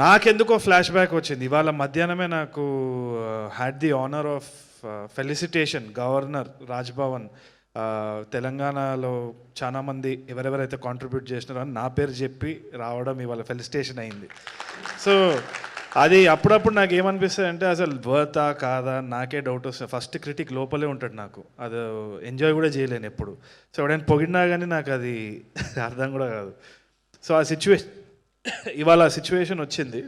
నాకెందుకో flash back వచ్చింది. ఇవాళ మధ్యాహ్నమే నాకు had the honour of felicitation governor Raj Bhavan తెలంగాణలో చాలామంది ఎవరెవరైతే కాంట్రిబ్యూట్ చేసినారో అని నా పేరు చెప్పి రావడం ఇవాళ ఫెలిసిటేషన్ అయింది. సో అది అప్పుడప్పుడు నాకు ఏమనిపిస్తుంది అంటే అసలు వర్తా కాదా నాకే డౌట్ వస్తుంది. ఫస్ట్ క్రిటిక్ లోపలే ఉంటాడు, నాకు అది ఎంజాయ్ కూడా చేయలేను ఎప్పుడు. సో ఎవడైనా పొగిడినా కానీ నాకు అది అర్థం కూడా కాదు. సో ఆ ఇవాళ సిచ్యువేషన్ వచ్చింది.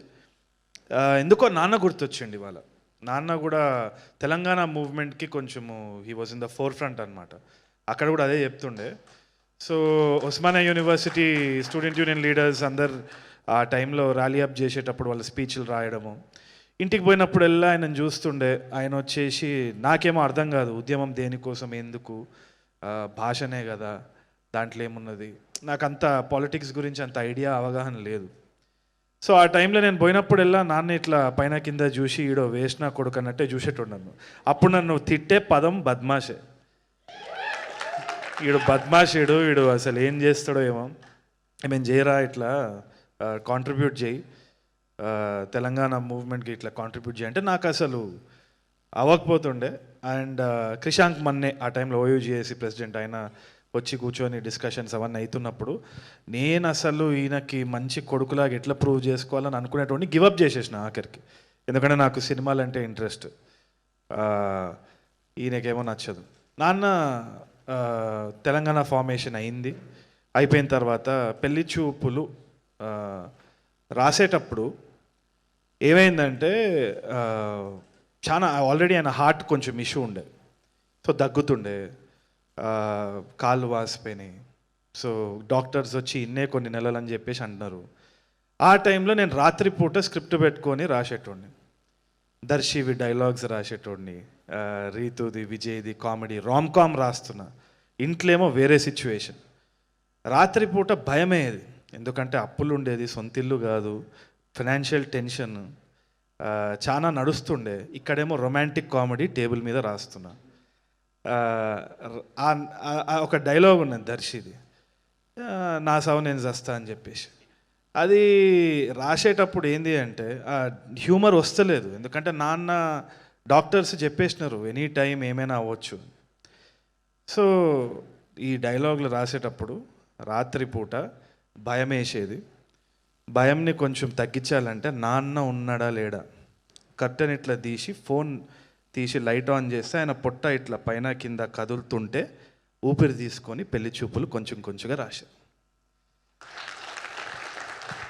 ఎందుకో నాన్న గుర్తొచ్చిండి ఇవాళ. నాన్న కూడా తెలంగాణ మూవ్మెంట్కి కొంచెము he was in the four front అనమాట. అక్కడ కూడా అదే చెప్తుండే. So Osmania university student union leaders అందరు ఆ టైంలో ర్యాలీ అప్ చేసేటప్పుడు వాళ్ళ స్పీచ్లు రాయడము, ఇంటికి పోయినప్పుడల్లా ఆయనను చూస్తుండే. ఆయన వచ్చేసి నాకేమో అర్థం కాదు, ఉద్యమం దేనికోసం, ఎందుకు, భాషనే కదా, దాంట్లో ఏమున్నది, నాకు అంత పాలిటిక్స్ గురించి అంత ఐడియా అవగాహన లేదు. సో ఆ టైంలో నేను పోయినప్పుడల్లా నాన్న ఇట్లా పైన కింద చూసి ఈడో వేసిన కొడుకు అన్నట్టే చూసేటోడు. అప్పుడు నన్ను తిట్టే పదం బద్మాషే. ఈడు బద్మాషీడు, వీడు అసలు ఏం చేస్తాడో ఏమో, ఏమేం చేయరా, ఇట్లా కాంట్రిబ్యూట్ చేయి, తెలంగాణ మూవ్మెంట్కి ఇట్లా కాంట్రిబ్యూట్ చేయి అంటే నాకు అసలు అవ్వకపోతుండే. అండ్ క్రిషాంక్ మన్నే ఆ టైంలో ఓయూజీఏసీ ప్రెసిడెంట్, ఆయన వచ్చి కూర్చొని డిస్కషన్స్ అవన్నీ అవుతున్నప్పుడు నేను అసలు ఈయనకి మంచి కొడుకులాగా ఎట్లా ప్రూవ్ చేసుకోవాలని అనుకునేటువంటి గివప్ చేసేసిన ఆఖరికి. ఎందుకంటే నాకు సినిమాలు అంటే ఇంట్రెస్ట్, ఈయనకేమో నచ్చదు. నాన్న తెలంగాణ ఫార్మేషన్ అయింది. అయిపోయిన తర్వాత పెళ్లి చూపులు రాసేటప్పుడు ఏమైందంటే చాలా ఆల్రెడీ ఆయన హార్ట్ కొంచెం ఇష్యూ ఉండే. సో దగ్గుతుండే, కాళ్ళు వాసిపోయినాయి. సో డాక్టర్స్ వచ్చి ఇన్నే కొన్ని నెలలు అని చెప్పేసి అంటున్నారు. ఆ టైంలో నేను రాత్రిపూట స్క్రిప్ట్ పెట్టుకొని రాసేటోడిని. దర్శివి డైలాగ్స్ రాసేటోడిని, రీతుది విజయ్ది కామెడీ రామ్ కామ్ రాస్తున్నా. ఇంట్లో ఏమో వేరే సిచ్యువేషన్. రాత్రిపూట భయమేది, ఎందుకంటే అప్పులు ఉండేది, సొంత ఇల్లు కాదు, ఫైనాన్షియల్ టెన్షన్ చాలా నడుస్తుండే. ఇక్కడేమో రొమాంటిక్ కామెడీ టేబుల్ మీద రాస్తున్నా. ఒక డైలాగ్ ఉన్నది దర్శిది, నా సావు నేను చస్తా అని చెప్పేసి. అది రాసేటప్పుడు ఏంది అంటే హ్యూమర్ వస్తలేదు, ఎందుకంటే నాన్న డాక్టర్స్ చెప్పేసినారు ఎనీ టైం ఏమైనా అవ్వచ్చు. సో ఈ డైలాగులు రాసేటప్పుడు రాత్రిపూట భయం వేసేది. భయంని కొంచెం తగ్గించాలంటే నాన్న ఉన్నాడా లేడా, కర్టెన్ ఇట్లా తీసి ఫోన్ తీసి లైట్ ఆన్ చేస్తే ఆయన పొట్ట ఇట్లా పైన కింద కదులుతుంటే ఊపిరి తీసుకొని పెళ్లి చూపులు కొంచెం కొంచెంగా రాశారు.